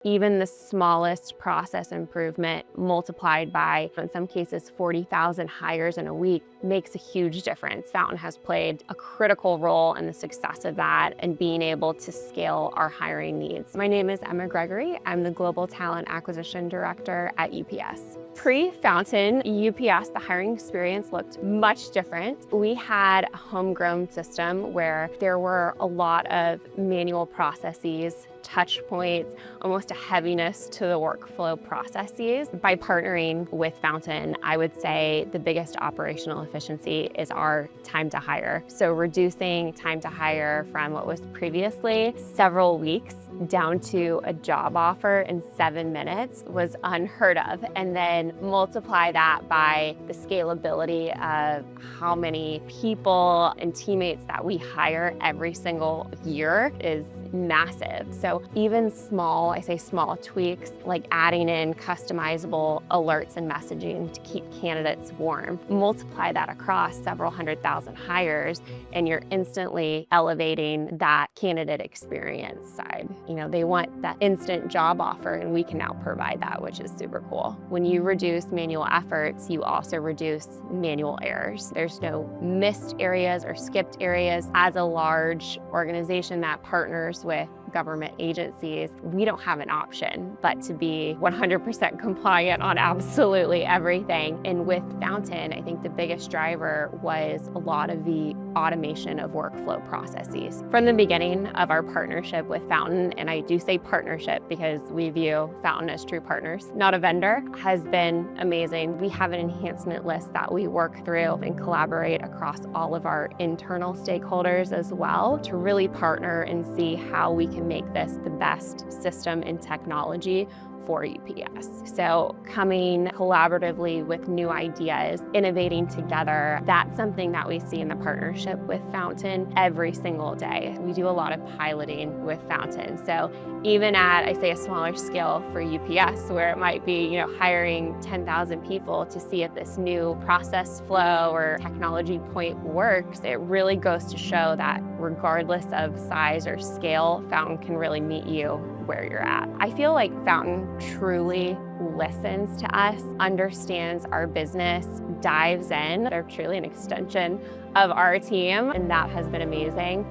Even the smallest process improvement multiplied by, in some cases, 40,000 hires in a week makes a huge difference. Fountain has played a critical role in the success of that and being able to scale our hiring needs. My name is Gregory. I'm the Global Talent Acquisition Director at UPS. Pre-Fountain, UPS, the hiring experience looked much different. We had a homegrown system where there were a lot of manual processes, touch points, almost a heaviness to the workflow processes. By partnering with Fountain, I would say the biggest operational efficiency is our time to hire. So reducing time to hire from what was previously several weeks down to a job offer in 7 minutes was unheard of. And then multiply that by the scalability of how many people and teammates that we hire every single year is massive. So even small, I say small tweaks, like adding in customizable alerts and messaging to keep candidates warm, multiply that across several 100,000 hires, and you're instantly elevating that candidate experience side. They want that instant job offer, and we can now provide that, which is super cool. When you reduce manual efforts, you also reduce manual errors. There's no missed areas or skipped areas. As a large organization that partners with government agencies, we don't have an option but to be 100% compliant on absolutely everything. And with Fountain, I think the biggest driver was a lot of the automation of workflow processes. From the beginning of our partnership with Fountain, and I do say partnership because we view Fountain as true partners, not a vendor, has been amazing. We have an enhancement list that we work through and collaborate across all of our internal stakeholders as well to really partner and see how we can make this the best system and technology for UPS. So coming collaboratively with new ideas, innovating together, that's something that we see in the partnership with Fountain every single day. We do a lot of piloting with Fountain. So even at, I say, a smaller scale for UPS, where it might be, hiring 10,000 people to see if this new process flow or technology point works, it really goes to show that regardless of size or scale, Fountain can really meet you where you're at. I feel like Fountain truly listens to us, understands our business, dives in. They're truly an extension of our team, and that has been amazing.